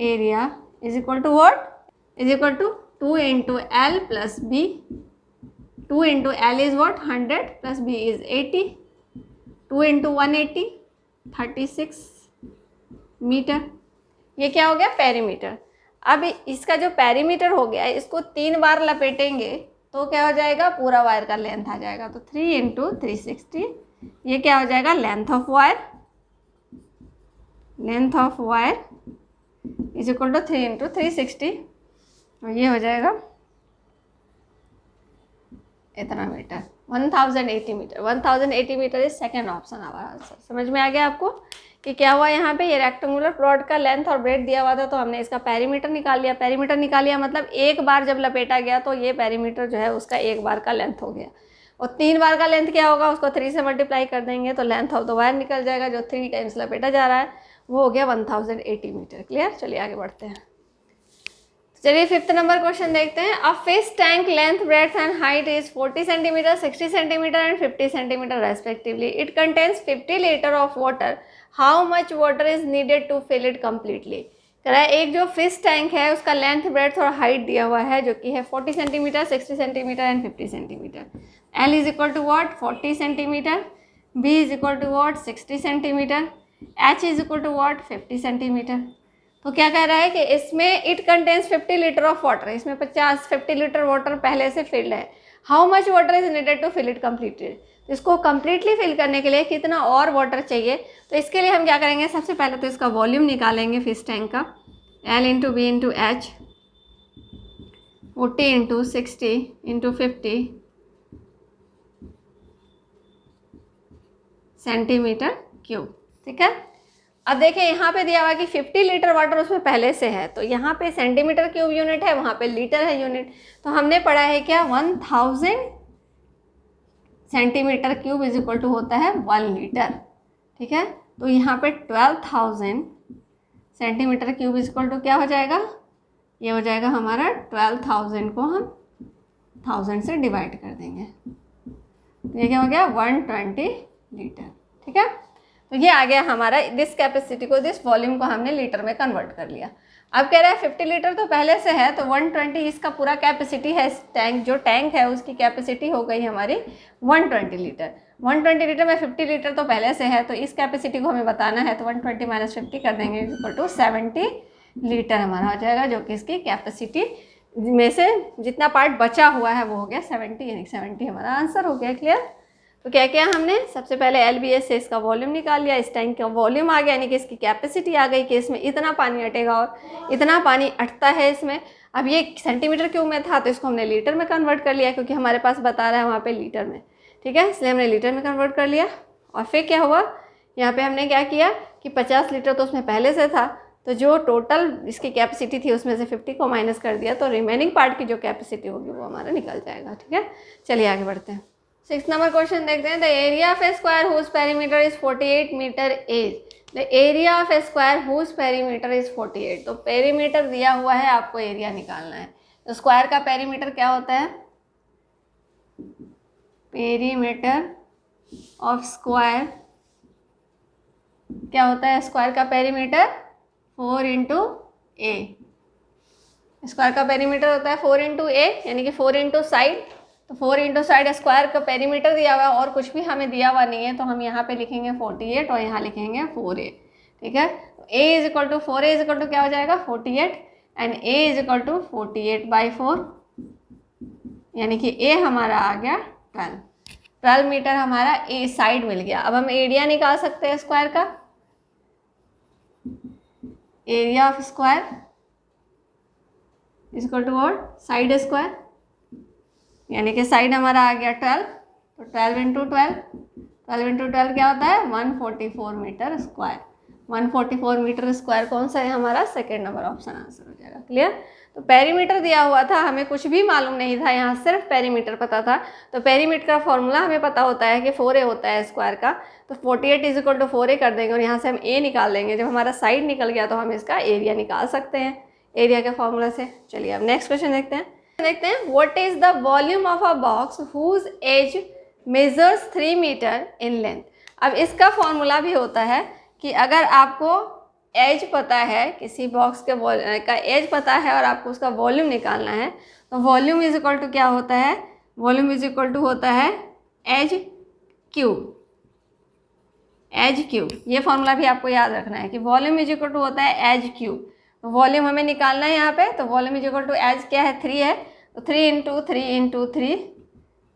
area is equal to what, is equal to 2 into L plus B। 2 into L is what, 100 plus B is 80। 2 into 180 36 metre. ये क्या हो गया, पेरीमीटर। अब इसका जो पेरीमीटर हो गया है इसको 3 बार लपेटेंगे तो क्या हो जाएगा, पूरा वायर का लेंथ आ जाएगा। तो 3 इंटू 360, ये क्या हो जाएगा, length of wire is equal to 3 into 360, और ये हो जाएगा इतना metre, 1080 metre. 1080 metre is second option हमारा आंसर। समझ में आ गया आपको कि क्या हुआ यहाँ पे, ये रेक्टेंगुलर प्लॉट का लेंथ और ब्रेड दिया हुआ था, तो हमने इसका पेरीमीटर निकाल लिया। पेरीमीटर निकाल लिया मतलब एक बार जब लपेटा गया तो ये पेरीमीटर जो है उसका एक बार का लेंथ हो गया, और 3 बार का लेंथ क्या होगा, उसको 3 से मल्टीप्लाई कर देंगे तो लेंथ ऑफ द वायर निकल जाएगा, जो 3 टाइम्स लपेटा जा रहा है वो हो गया 1080 मीटर। क्लियर, चलिए आगे बढ़ते हैं। चलिए 5th नंबर क्वेश्चन देखते हैं। A fish tank length, breadth and height is 40 centimetre, 60 centimetre and 50 centimetre respectively. It contains 50 litre of water. How much water is needed to fill it completely. कह रहा है एक जो फिश टैंक है उसका लेंथ, ब्रेड्थ और हाइट दिया हुआ है, जो कि है 40 centimetre, 60 centimetre and 50 centimetre. L is equal to what, 40 centimetre, B is equal to what, 60 centimetre, H is equal to what, 50 centimetre. तो क्या कह रहा है कि इसमें it contains 50 litre of water, इसमें 50 लीटर वाटर पहले से फिल्ड है। How much water is needed to fill it completely. तो इसको कम्प्लीटली फिल करने के लिए कितना और वाटर चाहिए, तो इसके लिए हम क्या करेंगे, सबसे पहले तो इसका वॉल्यूम निकालेंगे फिश टैंक का। L into B into H, 40 इंटू 60 इंटू 50 सेंटीमीटर क्यूब। ठीक है, अब देखिए यहाँ पे दिया हुआ कि 50 लीटर वाटर उसमें पहले से है, तो यहाँ पे सेंटीमीटर क्यूब यूनिट है, वहाँ पे लीटर है यूनिट। तो हमने पढ़ा है क्या, 1000 centimetre cube is equal to होता है 1 लीटर। ठीक है, तो यहाँ पे 12,000 centimetre cube is equal to क्या हो जाएगा, ये हो जाएगा हमारा 12,000 को हम 1000 से डिवाइड कर देंगे, तो ये क्या हो गया 120 लीटर। ठीक है, तो ये आ गया हमारा, दिस कैपेसिटी को, दिस वॉल्यूम को हमने लीटर में कन्वर्ट कर लिया। अब कह रहा है 50 लीटर तो पहले से है, तो 120 इसका पूरा कैपेसिटी है। इस टैंक, जो टैंक है उसकी कैपेसिटी हो गई हमारी 120 लीटर। 120 लीटर में 50 लीटर तो पहले से है, तो इस कैपेसिटी को हमें बताना है, तो 120 माइनस 50 कर देंगे इक्वल टू 70 लीटर हमारा हो जाएगा, जो कि इसकी कैपेसिटी में से जितना पार्ट बचा हुआ है वो हो गया 70, यानी 70 हमारा आंसर हो गया। क्लियर, तो क्या किया हमने, सबसे पहले LBS से इसका वॉल्यूम निकाल लिया, इस टैंक का वॉल्यूम आ गया, यानी कि इसकी कैपेसिटी आ गई कि इसमें इतना पानी अटेगा और इतना पानी अटता है इसमें। अब ये सेंटीमीटर क्यूब में था तो इसको हमने लीटर में कन्वर्ट कर लिया, क्योंकि हमारे पास बता रहा है वहाँ पे लीटर में। ठीक है, इसलिए हमने लीटर में कन्वर्ट कर लिया। और फिर क्या हुआ, यहाँ पर हमने क्या किया कि 50 लीटर तो उसमें पहले से था, तो जो टोटल इसकी कैपेसिटी थी उसमें से 50 को माइनस कर दिया, तो रिमेनिंग पार्ट की जो कैपेसिटी होगी वो हमारा निकल जाएगा। ठीक है, चलिए आगे बढ़ते हैं। 6th नंबर क्वेश्चन देखते हैं। The area of a square whose perimeter is 48 metre is. The area of a square whose perimeter is 48। तो पेरीमीटर दिया हुआ है, आपको एरिया निकालना है। तो स्क्वायर का पेरीमीटर क्या होता है, पेरीमीटर ऑफ स्क्वायर क्या होता है, स्क्वायर का पेरीमीटर 4 इंटू ए। स्क्वायर का पेरीमीटर होता है 4 इंटू ए, यानी कि 4 इंटू साइड। तो 4 इंटू साइड स्क्वायर का पेरीमीटर दिया हुआ है, और कुछ भी हमें दिया हुआ नहीं है, तो हम यहाँ पे लिखेंगे 48 और यहाँ लिखेंगे 4a। ठीक है, तो a is equal to 4a is equal to क्या हो जाएगा 48, and a is equal to 48/4, यानी कि a हमारा आ गया 12 मीटर हमारा a साइड मिल गया। अब हम एरिया निकाल सकते हैं स्क्वायर का। Area of square is equal to what, side square, यानी कि साइड हमारा आ गया 12, तो 12 इंटू 12 क्या होता है 144 मीटर स्क्वायर। 144 मीटर स्क्वायर कौन सा है हमारा, सेकेंड नंबर ऑप्शन आंसर हो जाएगा। क्लियर, तो पेरीमीटर दिया हुआ था, हमें कुछ भी मालूम नहीं था, यहाँ सिर्फ पेरीमीटर पता था। तो पेरीमीटर का फॉर्मूला हमें पता होता है कि 4a होता है स्क्वायर का, तो 48 इज इक्वल टू 4a कर देंगे, और यहाँ से हम a निकाल देंगे। जब हमारा साइड निकल गया तो हम इसका एरिया निकाल सकते हैं एरिया के फॉर्मूला से। चलिए अब नेक्स्ट क्वेश्चन देखते हैं। What is the volume of a box whose edge measures 3 metre in length. अब इसका फॉर्मूला भी होता है कि अगर आपको एज पता है, किसी बॉक्स के का एज पता है और आपको उसका वॉल्यूम निकालना है, तो वॉल्यूम इज इक्वल टू क्या होता है, वॉल्यूम इज इक्वल टू होता है एज क्यूब। ये फॉर्मूला भी आपको याद रखना है कि वॉल्यूम इज इक्वल टू होता है एज क्यूब। वॉल्यूम हमें निकालना है यहाँ पे, तो volume is equal to edge क्या है 3 है, तो 3 इंटू 3 इंटू 3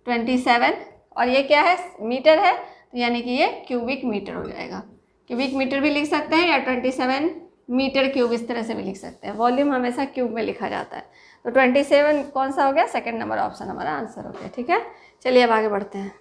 27, और ये क्या है, मीटर है, तो यानी कि ये क्यूबिक मीटर हो जाएगा। क्यूबिक मीटर भी लिख सकते हैं या 27 मीटर क्यूब, इस तरह से भी लिख सकते हैं। वॉल्यूम हमेशा क्यूब में लिखा जाता है। तो 27 कौन सा हो गया, सेकंड नंबर ऑप्शन हमारा आंसर हो गया। ठीक है, चलिए अब आगे बढ़ते हैं।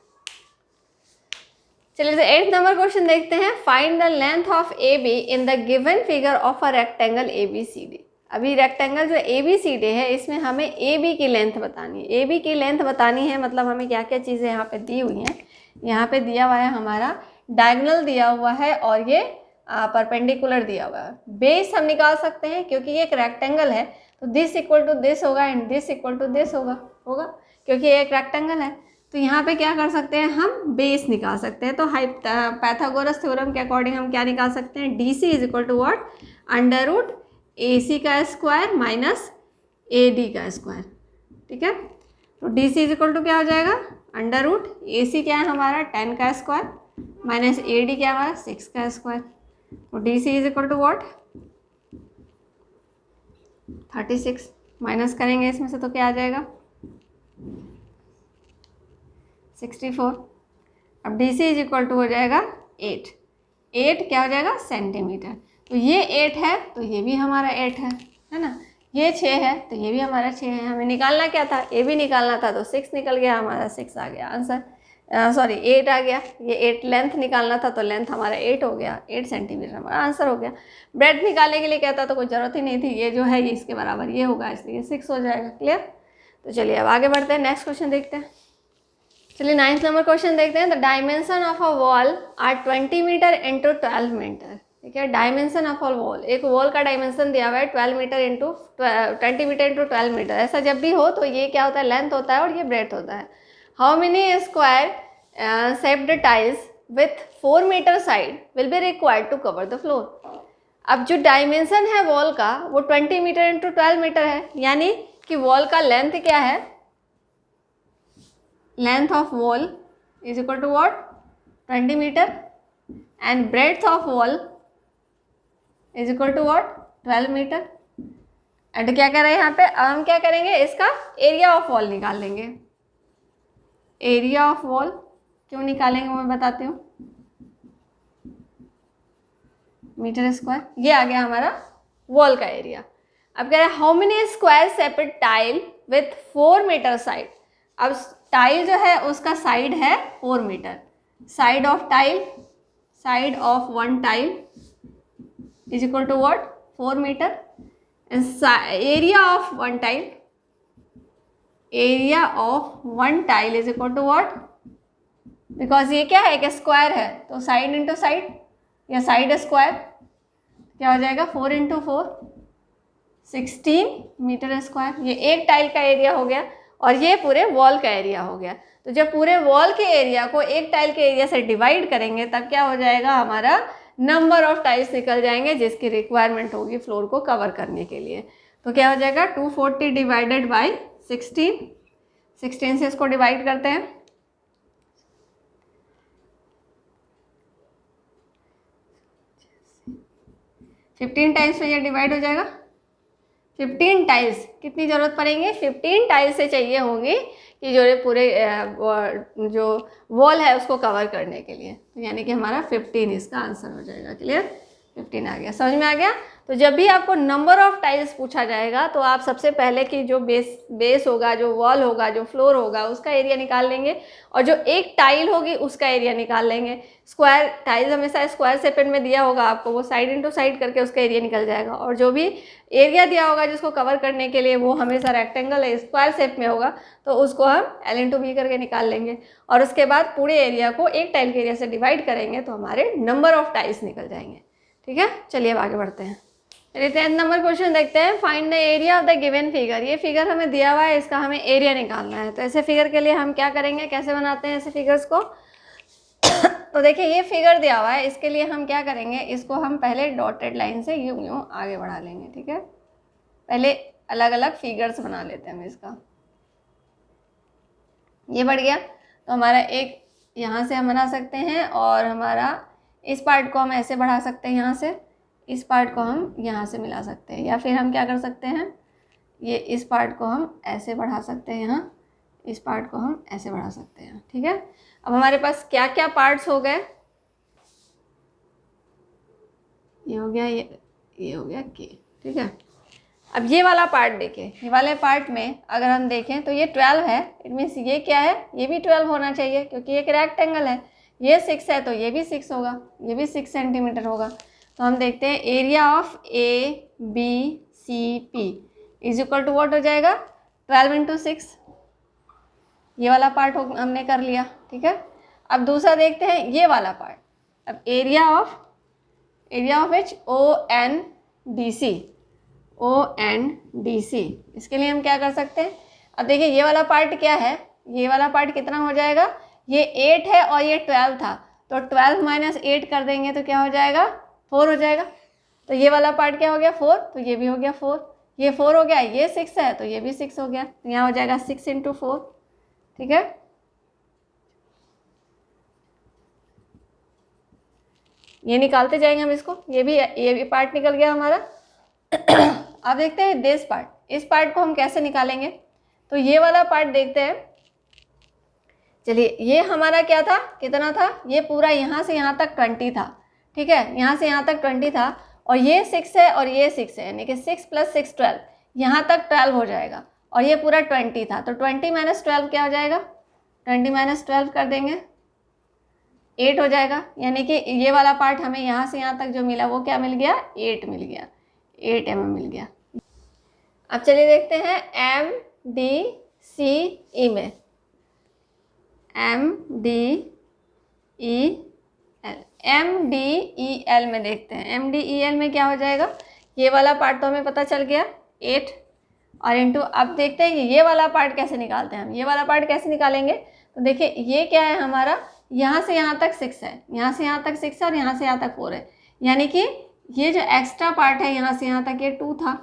चलिए 8th नंबर क्वेश्चन देखते हैं। Find the length of A B in the given figure of a rectangle A B C D. अभी रेक्टेंगल जो ए बी सी डी है, इसमें हमें ए बी की लेंथ बतानी है। ए बी की लेंथ बतानी है, मतलब हमें क्या क्या चीज़ें यहाँ पे दी हुई हैं। यहाँ पे दिया हुआ है हमारा डायगोनल दिया हुआ है, और ये परपेंडिकुलर दिया हुआ है। बेस हम निकाल सकते हैं, क्योंकि ये एक रेक्टेंगल है, तो दिस इक्वल टू दिस होगा and this equal to this होगा, क्योंकि ये एक रेक्टेंगल है। तो यहाँ पे क्या कर सकते हैं, हम बेस निकाल सकते हैं। तो पाइथागोरस थ्योरम के अकॉर्डिंग हम क्या निकाल सकते हैं, D C is equal to what, under root A C का स्क्वायर माइनस ए डी का स्क्वायर। ठीक है, तो D C is equal to क्या हो जाएगा, अंडर रूट ए सी क्या है हमारा 10 का स्क्वायर माइनस ए डी क्या है हमारा 6 का स्क्वायर। तो D C is equal to what 36, minus करेंगे इसमें से तो क्या आ जाएगा 64। अब D C is equal to हो जाएगा 8 क्या हो जाएगा सेंटीमीटर। तो ये 8 है, तो ये भी हमारा 8 है ना। ये 6 है, तो ये भी हमारा 6 है। हमें निकालना क्या था, ए भी निकालना था, तो 6 निकल गया हमारा, 6 आ गया आंसर। सॉरी 8 आ गया। ये 8 लेंथ निकालना था, तो लेंथ हमारा 8 हो गया, 8 सेंटीमीटर हमारा आंसर हो गया। ब्रेड निकालने के लिए कहता तो कोई ज़रूरत ही नहीं थी, ये जो है ये इसके बराबर ये होगा, इसलिए 6 हो जाएगा। क्लियर। तो चलिए अब आगे बढ़ते हैं, नेक्स्ट क्वेश्चन देखते हैं। चलिए 9th नंबर क्वेश्चन देखते हैं। The dimension of a wall are 20 metre into 12 metre. ठीक है, डायमेंशन ऑफ अ वॉल, एक वॉल का डायमेंशन दिया हुआ है 12 metre into 20 metre into 12 metre. ऐसा जब भी हो तो ये क्या होता है, लेंथ होता है और ये ब्रेथ होता है। How many square shaped tiles with 4 metre side will be required to cover the floor. अब जो डायमेंशन है वॉल का वो 20 मीटर इंटू 12 मीटर है, यानी कि वॉल का लेंथ क्या है, length of wall is equal to what 20 meter and breadth of wall is equal to what 12 meter। And क्या कर रहे हैं यहाँ पे, अब हम क्या करेंगे, इसका एरिया ऑफ वॉल निकाल लेंगे। एरिया ऑफ वॉल क्यों निकालेंगे मैं बताती हूँ, मीटर स्क्वायर, ये आ गया हमारा वॉल का एरिया। अब कह रहे हैं how many square separate tile with 4 metre side. अब टाइल जो है उसका साइड है 4 metre, side of tile, side of one tile is equal to what 4 metre, area of one tile, area of one tile is equal to what, because ये क्या है, एक स्क्वायर है, तो साइड इंटू साइड या साइड स्क्वायर क्या हो जाएगा 4 इंटू 4 16 मीटर स्क्वायर। ये एक टाइल का एरिया हो गया और ये पूरे वॉल का एरिया हो गया। तो जब पूरे वॉल के एरिया को एक टाइल के एरिया से डिवाइड करेंगे तब क्या हो जाएगा, हमारा नंबर ऑफ टाइल्स निकल जाएंगे जिसकी रिक्वायरमेंट होगी फ्लोर को कवर करने के लिए। तो क्या हो जाएगा 240 डिवाइडेड बाई 16 से इसको डिवाइड करते हैं, 15 टाइल्स से ये डिवाइड हो जाएगा। 15 टाइल्स कितनी ज़रूरत पड़ेंगे, 15 टाइल्स से चाहिए होंगी कि जो पूरे जो वॉल है उसको कवर करने के लिए। तो यानी कि हमारा 15 इसका आंसर हो जाएगा। क्लियर, 15 आ गया, समझ में आ गया। तो जब भी आपको नंबर ऑफ टाइल्स पूछा जाएगा तो आप सबसे पहले कि जो बेस होगा, जो वॉल होगा, जो फ्लोर होगा उसका एरिया निकाल लेंगे और जो एक टाइल होगी उसका एरिया निकाल लेंगे। स्क्वायर टाइल्स हमेशा स्क्वायर शेप में दिया होगा आपको, वो साइड इंटू साइड करके उसका एरिया निकल जाएगा, और जो भी एरिया दिया होगा जिसको कवर करने के लिए वो हमेशा रेक्टेंगल है, स्क्वायर शेप में होगा, तो उसको हम L इंटू B करके निकाल लेंगे और उसके बाद पूरे एरिया को एक टाइल के एरिया से डिवाइड करेंगे तो हमारे नंबर ऑफ टाइल्स निकल जाएंगे। ठीक है, चलिए अब आगे बढ़ते हैं। चलिए 10th नंबर क्वेश्चन देखते हैं। Find the area of the given figure. ये फिगर हमें दिया हुआ है, इसका हमें एरिया निकालना है। तो ऐसे फिगर के लिए हम क्या करेंगे, कैसे बनाते हैं ऐसे फिगर्स को तो देखिए ये फिगर दिया हुआ है, इसके लिए हम क्या करेंगे, इसको हम पहले डॉटेड लाइन से यूं आगे बढ़ा लेंगे। ठीक है, पहले अलग अलग फिगर्स बना लेते हैं हम इसका। ये बढ़ गया, तो हमारा एक यहाँ से हम बना सकते हैं और हमारा इस पार्ट को हम ऐसे बढ़ा सकते हैं, यहाँ से इस पार्ट को हम यहाँ से मिला सकते हैं, या फिर हम क्या कर सकते हैं, ये इस पार्ट को हम ऐसे बढ़ा सकते हैं, यहाँ इस पार्ट को हम ऐसे बढ़ा सकते हैं, ठीक है। अब हमारे पास क्या क्या पार्ट्स हो गए, ये हो गया, ये हो गया के, ठीक है। अब ये वाला पार्ट देखें, ये वाले पार्ट में अगर हम देखें तो ये 12 है, इट मीन्स ये क्या है, ये भी 12 होना चाहिए क्योंकि एक रेक्टेंगल है। ये 6 है तो ये भी 6 होगा, ये भी 6 सेंटीमीटर होगा। तो हम देखते हैं area of A B C P is equal to what हो जाएगा, 12 इंटू 6। ये वाला पार्ट हमने कर लिया, ठीक है। अब दूसरा देखते हैं ये वाला पार्ट। अब एरिया ऑफ विच ONDC, इसके लिए हम क्या कर सकते हैं। अब देखिए ये वाला पार्ट क्या है, ये वाला पार्ट कितना हो जाएगा, ये 8 है और ये 12 था, तो 12 माइनस 8 कर देंगे तो क्या हो जाएगा, 4 हो जाएगा। तो ये वाला पार्ट क्या हो गया, 4, तो ये भी हो गया 4, ये 4 हो गया, ये 6 है तो ये भी 6 हो गया, तो यहाँ हो जाएगा 6 इंटू 4, ठीक है। ये निकालते जाएंगे हम इसको, ये भी पार्ट निकल गया हमारा। अब देखते हैं दिस पार्ट, इस पार्ट को हम कैसे निकालेंगे। तो ये वाला पार्ट देखते हैं, चलिए ये हमारा क्या था, कितना था, ये पूरा यहाँ से यहाँ तक 20 था, ठीक है, यहाँ से यहाँ तक 20 था, और ये 6 है और ये 6 है, यानी कि 6 + 6 12, यहाँ तक 12 हो जाएगा, और ये पूरा 20 था, तो 20 - 12 क्या हो जाएगा, 20 - 12 कर देंगे, 8 हो जाएगा। यानी कि ये वाला पार्ट हमें यहाँ से यहाँ तक जो मिला वो क्या मिल गया, 8 मिल गया, 8 mm मिल गया। अब चलिए देखते हैं MDCE में, MDEL में देखते हैं। MDEL में क्या हो जाएगा, ये वाला पार्ट तो हमें पता चल गया 8 और इंटू, अब देखते हैं कि ये वाला पार्ट कैसे निकालते हैं हम। ये वाला पार्ट कैसे निकालेंगे, तो देखिए ये क्या है हमारा, यहाँ से यहाँ तक 6 है, यहाँ से यहाँ तक 6 है और यहाँ से यहाँ तक 4 है, यानी कि ये जो एक्स्ट्रा पार्ट है यहाँ से यहाँ तक ये 2 था,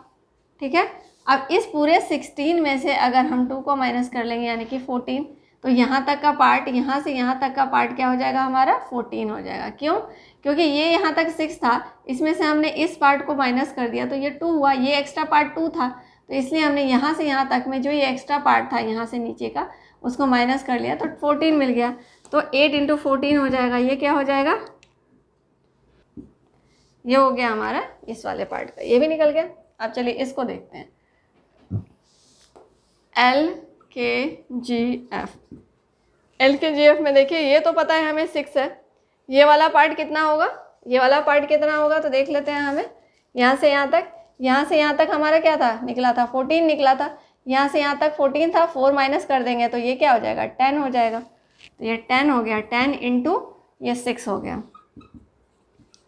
ठीक है। अब इस पूरे 16 में से अगर हम 2 को माइनस कर लेंगे यानी कि 14, तो यहाँ तक का पार्ट, यहाँ से यहाँ तक का पार्ट क्या हो जाएगा हमारा, 14 हो जाएगा। क्यों, क्योंकि ये यहाँ तक 6 था, इसमें से हमने इस पार्ट को माइनस कर दिया तो ये 2 हुआ, ये एक्स्ट्रा पार्ट 2 था, तो इसलिए हमने यहाँ से यहाँ तक में जो ये एक्स्ट्रा पार्ट था यहाँ से नीचे का उसको माइनस कर लिया तो 14 मिल गया। तो 8 इंटू 14 हो जाएगा, ये क्या हो जाएगा, ये हो गया हमारा इस वाले पार्ट का, ये भी निकल गया। अब चलिए इसको देखते हैं, LKGF में देखिए ये तो पता है हमें 6 है, ये वाला पार्ट कितना होगा, ये वाला पार्ट कितना होगा, तो देख लेते हैं हमें। यहाँ से यहाँ तक, यहाँ से यहाँ तक हमारा क्या था, निकला था 14 निकला था, यहाँ से यहाँ तक 14 था, 4 माइनस कर देंगे तो ये क्या हो जाएगा, 10 हो जाएगा। तो ये 10 हो गया, 10 इंटू ये 6 हो गया,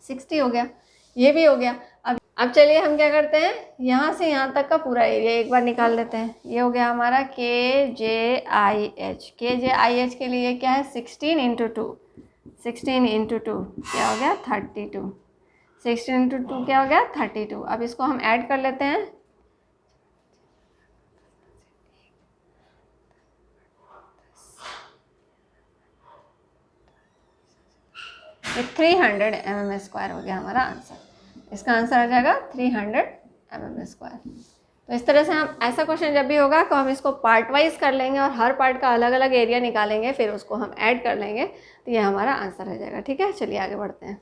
60 हो गया, ये भी हो गया। अब चलिए हम क्या करते हैं, यहाँ से यहाँ तक का पूरा एरिया एक बार निकाल लेते हैं। ये हो गया हमारा KJIH, KJIH के लिए क्या है, 16 इंटू 2, 16 इंटू 2 क्या हो गया, 32, 16 इंटू 2 क्या हो गया, 32। अब इसको हम ऐड कर लेते हैं, ये 300 mm² हो गया हमारा आंसर। इसका आंसर आ जाएगा 300 mm²। तो इस तरह से हम, ऐसा क्वेश्चन जब भी होगा तो हम इसको पार्ट वाइज कर लेंगे और हर पार्ट का अलग अलग एरिया निकालेंगे, फिर उसको हम ऐड कर लेंगे, तो ये हमारा आंसर हो जाएगा, ठीक है। चलिए आगे बढ़ते हैं।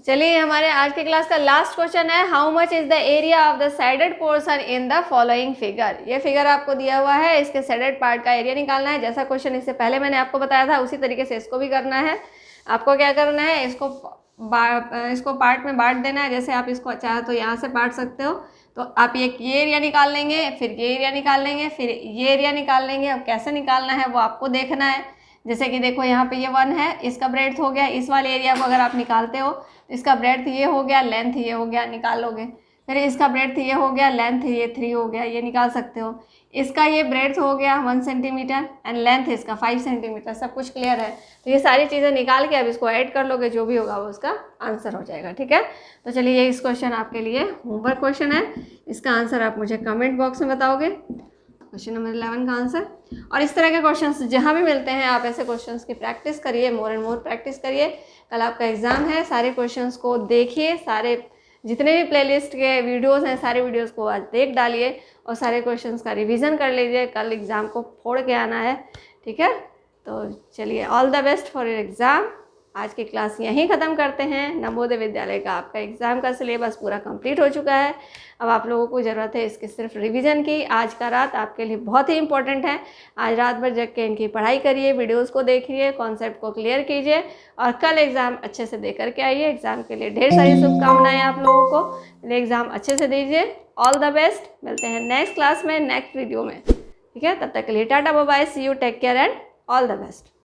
चलिए हमारे आज के क्लास का लास्ट क्वेश्चन है, how much is the area of the sided portion in the following figure. ये फिगर आपको दिया हुआ है, इसके साइडेड पार्ट का एरिया निकालना है। जैसा क्वेश्चन इससे पहले मैंने आपको बताया था उसी तरीके से इसको भी करना है। आपको क्या करना है, इसको पार्ट में बांट देना है। जैसे आप इसको चाहे तो यहाँ से बांट सकते हो, तो आप ये एरिया निकाल लेंगे, फिर ये एरिया निकाल लेंगे, फिर ये एरिया निकाल लेंगे। अब कैसे निकालना है वो आपको देखना है। जैसे कि देखो यहाँ पे ये 1 है, इसका ब्रेड्थ हो गया, इस वाले एरिया को अगर आप निकालते हो तो इसका ब्रेड्थ ये हो गया, लेंथ ये हो गया, निकाल लोगे। फिर इसका ब्रेड्थ ये हो गया, लेंथ ये 3 हो गया, ये निकाल सकते हो। इसका ये ब्रेड्थ हो गया 1 सेंटीमीटर एंड लेंथ इसका 5 सेंटीमीटर। सब कुछ क्लियर है। तो ये सारी चीज़ें निकाल के अब इसको ऐड कर लोगे, जो भी होगा वो उसका आंसर हो जाएगा, ठीक है। तो चलिए ये इस क्वेश्चन आपके लिए होमवर्क क्वेश्चन है, इसका आंसर आप मुझे कमेंट बॉक्स में बताओगे, क्वेश्चन नंबर 11 का आंसर। और इस तरह के क्वेश्चंस जहाँ भी मिलते हैं आप ऐसे क्वेश्चंस की प्रैक्टिस करिए, मोर एंड मोर प्रैक्टिस करिए। कल आपका एग्ज़ाम है, सारे क्वेश्चंस को देखिए, सारे जितने भी प्लेलिस्ट के वीडियोस हैं सारे वीडियोस को आज देख डालिए और सारे क्वेश्चंस का रिवीजन कर लीजिए, कल एग्ज़ाम को फोड़ के आना है, ठीक है। तो चलिए, all the best for your exam. आज की क्लास यहीं ख़त्म करते हैं। नवोदय विद्यालय का आपका एग्ज़ाम का सिलेबस पूरा कंप्लीट हो चुका है। अब आप लोगों को ज़रूरत है इसकी सिर्फ रिवीजन की। आज का रात आपके लिए बहुत ही इंपॉर्टेंट है। आज रात भर जग के इनकी पढ़ाई करिए, वीडियोस को देखिए, कॉन्सेप्ट को क्लियर कीजिए और कल एग्ज़ाम अच्छे से दे करके आइए। एग्ज़ाम के लिए ढेर सारी शुभकामनाएँ आप लोगों को। एग्ज़ाम अच्छे से दीजिए। All the best. मिलते हैं नेक्स्ट क्लास में, नेक्स्ट वीडियो में, ठीक है। तब तक के लिए tata bye bye, see you, take care and all the best.